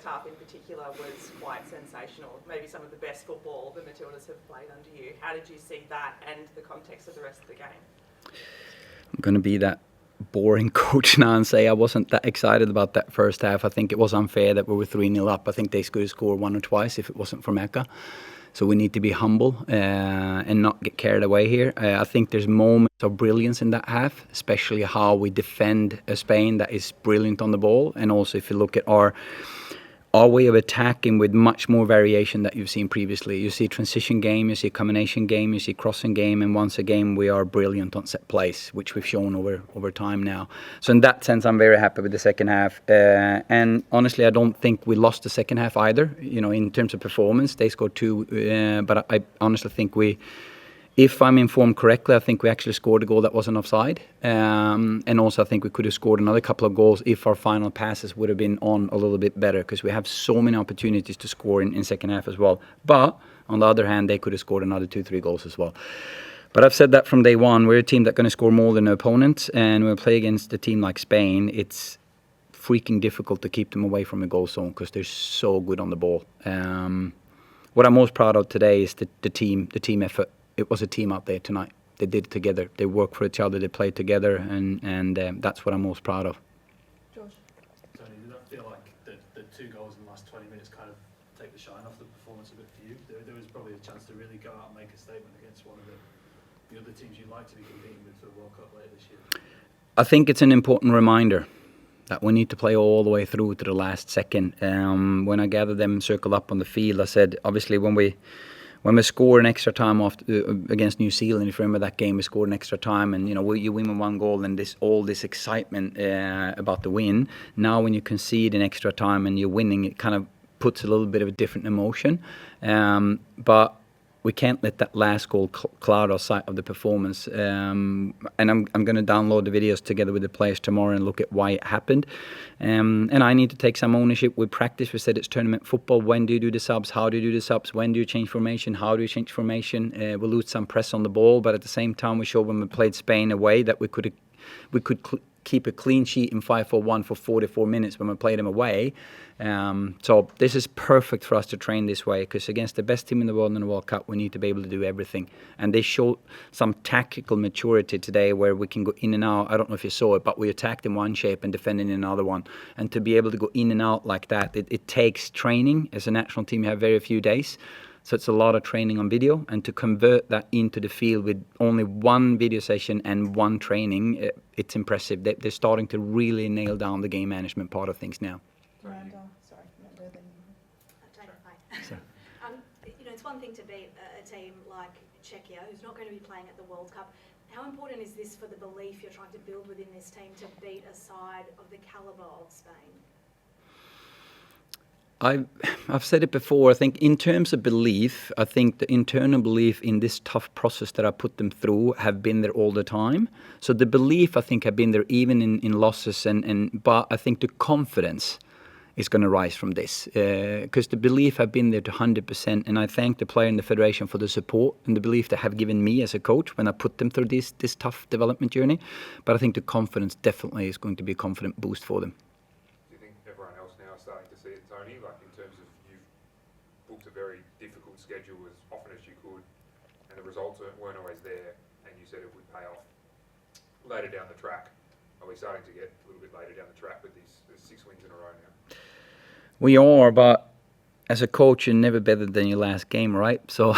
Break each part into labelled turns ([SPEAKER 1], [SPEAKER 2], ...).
[SPEAKER 1] first half in particular was quite sensational. Maybe some of the best football the Matildas have played under you. How did you see that and the context of the rest of the game?
[SPEAKER 2] I'm going to be that boring coach now and say I wasn't that excited about that first half. I think it was unfair that we were 3-0 up. I think they could have scored one or twice if it wasn't for Mecca. So we need to be humble and not get carried away here. I think there's moments of brilliance in that half, especially how we defend a Spain that is brilliant on the ball. And also if you look at our way of attacking with much more variation that you've seen previously. You see transition game, you see combination game, you see crossing game, and once again we are brilliant on set plays, which we've shown over time now. So in that sense, I'm very happy with the second half. And honestly, I don't think we lost the second half either. You know, in terms of performance, they scored 2, but I honestly think if I'm informed correctly, I think we actually scored a goal that wasn't offside. And also I think we could have scored another couple of goals if our final passes would have been on a little bit better, because we have so many opportunities to score in second half as well. But on the other hand, they could have scored another 2-3 goals as well. But I've said that from day one. We're a team that's going to score more than an opponent. And when we play against a team like Spain, it's freaking difficult to keep them away from the goal zone because they're so good on the ball. What I'm most proud of today is the team effort. It was a team out there tonight. They did it together. They worked for each other. They played together, and that's what I'm most proud of.
[SPEAKER 3] George? Tony, did that feel like the 2 goals in the last 20 minutes kind of take the shine off the performance a bit for you? There was probably a chance to really go out and make a statement against one of the other teams you'd like to be competing with for the World Cup later this year.
[SPEAKER 2] I think it's an important reminder that we need to play all the way through to the last second. When I gathered them circled up on the field, I said, obviously, when we score an extra time against New Zealand, if you remember that game, we scored an extra time, and you win with 1 goal, and all this excitement about the win. Now, when you concede an extra time and you're winning, it kind of puts a little bit of a different emotion. But we can't let that last goal cloud our sight of the performance. And I'm going to download the videos together with the players tomorrow and look at why it happened. And I need to take some ownership with practice. We said it's tournament football. When do you do the subs? How do you do the subs? When do you change formation? How do you change formation? We lose some press on the ball, but at the same time, we showed when we played Spain away that we could keep a clean sheet in 5-4-1 for 44 minutes when we played them away. So this is perfect for us to train this way, because against the best team in the world in the World Cup, we need to be able to do everything. And they showed some tactical maturity today where we can go in and out. I don't know if you saw it, but we attacked in one shape and defended in another one. And to be able to go in and out like that, it takes training. As a national team, you have very few days. So it's a lot of training on video, and to convert that into the field with only 1 video session and 1 training, it's impressive. They're starting to really nail down the game management part of things now.
[SPEAKER 4] Miranda, sorry, it's one thing to beat a team like Czechia, who's not going to be playing at the World Cup. How important is this for the belief you're trying to build within this team to beat a side of the calibre of Spain?
[SPEAKER 2] I've said it before. I think in terms of belief, I think the internal belief in this tough process that I put them through have been there all the time. So the belief, I think, have been there even in losses, but I think the confidence is going to rise from this, because the belief have been there to 100%, and I thank the player and the federation for the support and the belief they have given me as a coach when I put them through this tough development journey. But I think the confidence definitely is going to be a confident boost for them.
[SPEAKER 5] Tony, like in terms of you've booked a very difficult schedule as often as you could, and the results weren't always there, and you said it would pay off later down the track. Are we starting to get a little bit later down the track with these 6 wins in a row now?
[SPEAKER 2] We are, but as a coach, you're never better than your last game, right? So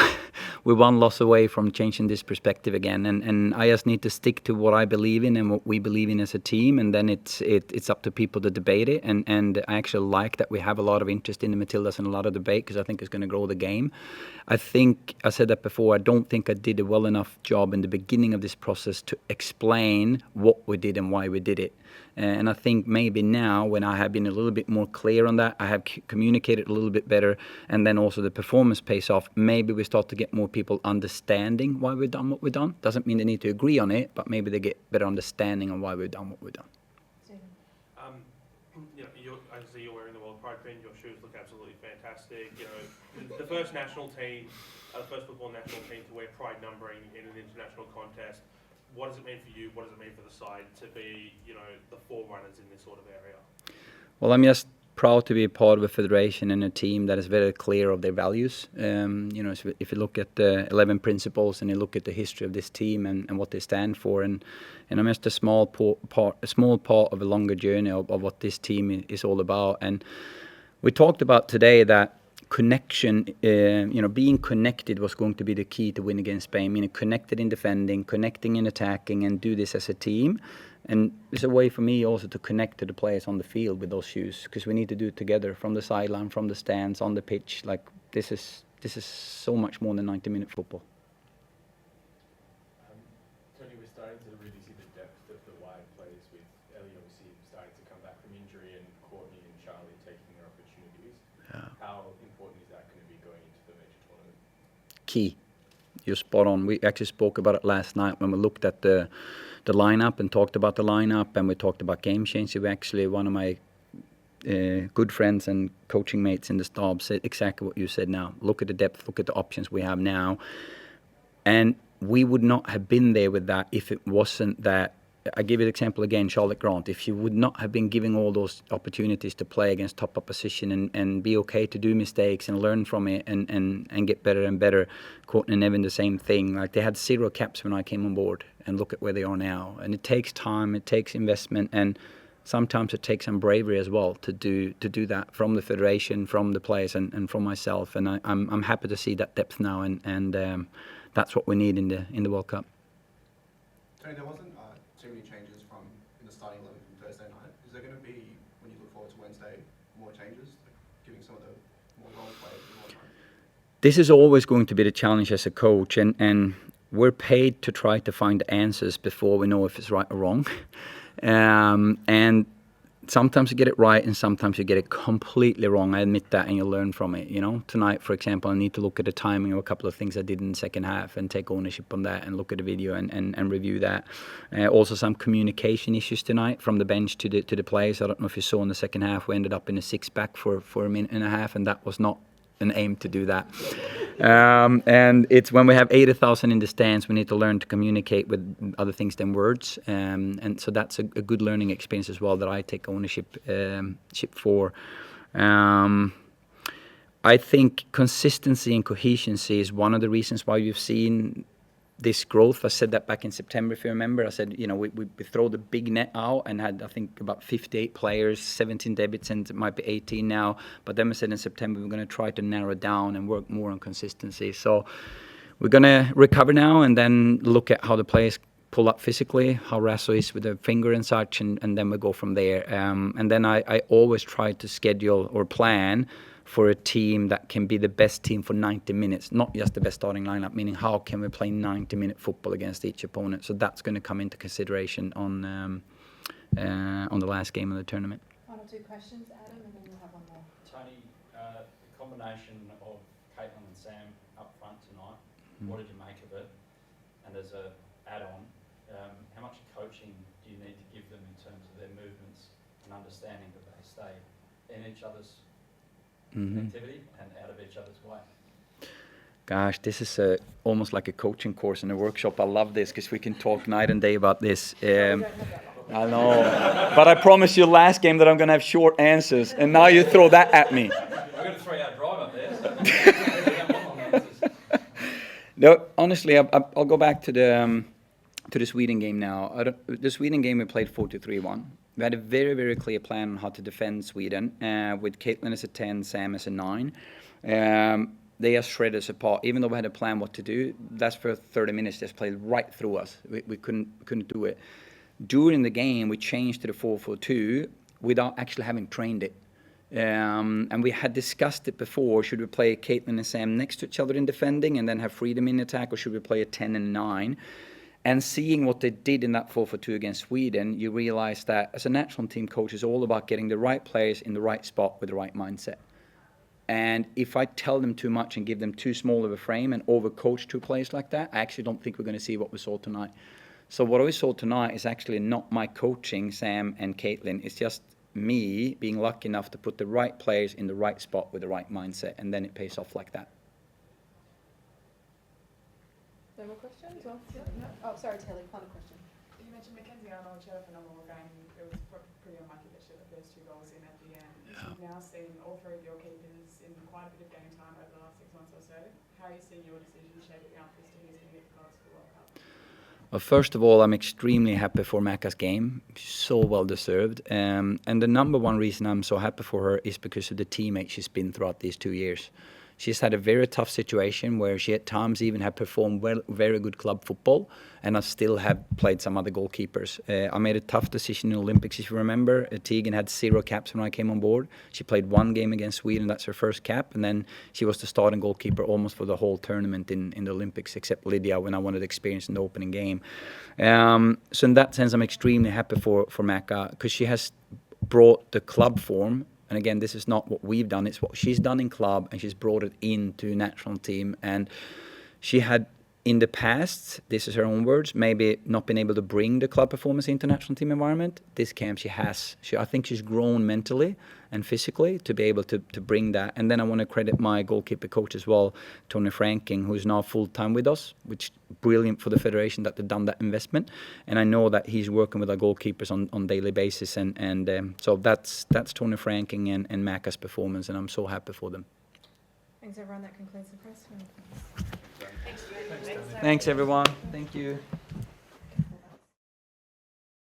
[SPEAKER 2] we're 1 loss away from changing this perspective again, and I just need to stick to what I believe in and what we believe in as a team, and then it's up to people to debate it, and I actually like that we have a lot of interest in the Matildas and a lot of debate, because I think it's going to grow the game. I think, I said that before, I don't think I did a well enough job in the beginning of this process to explain what we did and why we did it. And I think maybe now, when I have been a little bit more clear on that, I have communicated a little bit better, and then also the performance pays off, maybe we start to get more people understanding why we've done what we've done. Doesn't mean they need to agree on it, but maybe they get better understanding on why we've done what we've done.
[SPEAKER 6] I see you're wearing the World Pride pin. Your shoes look absolutely fantastic. The first national team, the first football national team to wear Pride numbering in an international contest. What does it mean for you? What does it mean for the side to be, the forerunners in this sort of area?
[SPEAKER 2] Well, I'm just proud to be a part of a federation and a team that is very clear of their values. So if you look at the 11 principles and you look at the history of this team and what they stand for, and I'm just a small part of a longer journey of what this team is all about. And we talked about today that connection, being connected was going to be the key to win against Spain. Meaning connected in defending, connecting in attacking, and do this as a team. And it's a way for me also to connect to the players on the field with those shoes, because we need to do it together from the sideline, from the stands, on the pitch. Like this is so much more than 90-minute football.
[SPEAKER 7] Tony, we're starting to really see the depth of the wide players, with Ellie obviously starting to come back from injury and Courtney and Charlie taking their opportunities.
[SPEAKER 2] Yeah.
[SPEAKER 7] How important is that going to be going into the major tournament?
[SPEAKER 2] Key. You're spot on. We actually spoke about it last night when we looked at the lineup and talked about the lineup, and we talked about game change. Actually, one of my good friends and coaching mates in the staff said exactly what you said now. Look at the depth, look at the options we have now. And we would not have been there with that if it wasn't that. I give you an example again, Charlotte Grant. If you would not have been giving all those opportunities to play against top opposition and be okay to do mistakes and learn from it and get better and better, Courtney and Evan the same thing. Like they had 0 caps when I came on board, and look at where they are now. And it takes time, it takes investment, and sometimes it takes some bravery as well to do that from the federation, from the players, and from myself. And I'm happy to see that depth now, and that's what we need in the World Cup.
[SPEAKER 8] Tony, there wasn't too many changes in the starting 11 from Thursday night. Is there going to be, when you look forward to Wednesday, more changes, like giving some of the more role players more time?
[SPEAKER 2] This is always going to be the challenge as a coach, and we're paid to try to find answers before we know if it's right or wrong. And sometimes you get it right, and sometimes you get it completely wrong. I admit that, and you learn from it. Tonight, for example, I need to look at the timing of a couple of things I did in the second half and take ownership on that, and look at the video and review that. Also, some communication issues tonight from the bench to the players. I don't know if you saw in the second half, we ended up in a 6-back for a minute and a half, and that was not an aim to do that. And it's when we have 80,000 in the stands, we need to learn to communicate with other things than words. And so that's a good learning experience as well that I take ownership for. I think consistency and coherency is one of the reasons why you've seen this growth. I said that back in September, if you remember. I said, we throw the big net out and had, I think, about 58 players, 17 debits, and it might be 18 now. But then we said in September, we're going to try to narrow down and work more on consistency. So we're going to recover now and then look at how the players pull up physically, how Rasso is with the finger and such, and then we go from there. And then I always try to schedule or plan for a team that can be the best team for 90 minutes, not just the best starting lineup, meaning how can we play 90-minute football against each opponent. So that's going to come into consideration on the last game of the tournament.
[SPEAKER 9] Final 2 questions, Adam, and then we'll have one more.
[SPEAKER 10] Tony, the combination of Caitlin and Sam up front tonight, what did you make of it? And as a add-on, how much coaching do you need to give them in terms of their movements and understanding that they stay in each other's activity and out of each other's way?
[SPEAKER 2] Gosh, this is almost like a coaching course in a workshop. I love this because we can talk night and day about this. I know, but I promised you last game that I'm going to have short answers, and now you throw that at me.
[SPEAKER 10] I've got a 3-hour drive up there. So
[SPEAKER 2] No, honestly, I'll go back to the Sweden game now. The Sweden game we played 4-3-1. We had a very, very clear plan on how to defend Sweden, with Caitlin as a 10, Sam as a 9. They just shredded us apart. Even though we had a plan what to do, that's for 30 minutes just played right through us. We couldn't do it. During the game, we changed to the 4-4-2 without actually having trained it. And we had discussed it before. Should we play Caitlin and Sam next to each other in defending and then have freedom in attack, or should we play a 10 and a 9? And seeing what they did in that 4-4-2 against Sweden, you realize that as a national team coach, it's all about getting the right players in the right spot with the right mindset. And if I tell them too much and give them too small of a frame and overcoach 2 players like that, I actually don't think we're going to see what we saw tonight. So what we saw tonight is actually not my coaching, Sam and Caitlin. It's just me being lucky enough to put the right players in the right spot with the right mindset, and then it pays off like that.
[SPEAKER 9] No more questions? Or? No? Oh, sorry, Telly, final question.
[SPEAKER 11] You mentioned Mackenzie Arnold, she had a phenomenal game. It was pretty unlucky that she had the first 2 goals in at the end.
[SPEAKER 9] You've now seen all three of your keepers in quite a bit of game time over the last 6 months or so. How are you seeing your decision shaping up as to who's going to get the cards for the World Cup?
[SPEAKER 2] Well, first of all, I'm extremely happy for Macca's game. She's so well deserved. And the number one reason I'm so happy for her is because of the teammate she's been throughout these 2 years. She's had a very tough situation where she at times even had performed well, very good club football, and I still have played some other goalkeepers. I made a tough decision in the Olympics, if you remember. Tegan had 0 caps when I came on board. She played 1 game against Sweden, that's her first cap, and then she was the starting goalkeeper almost for the whole tournament in the Olympics, except Lydia when I wanted experience in the opening game. So in that sense, I'm extremely happy for Macca, because she has brought the club form. And again, this is not what we've done, it's what she's done in club, and she's brought it into national team. And she had, in the past, this is her own words, maybe not been able to bring the club performance into national team environment. This camp she has. I think she's grown mentally and physically to be able to bring that. And then I want to credit my goalkeeper coach as well, Tony Franking, who's now full-time with us, which is brilliant for the federation that they've done that investment. And I know that he's working with our goalkeepers on daily basis. And so that's Tony Franking and Macca's performance, and I'm so happy for them.
[SPEAKER 9] Thanks everyone, that concludes the press.
[SPEAKER 2] Thanks everyone. Thank you.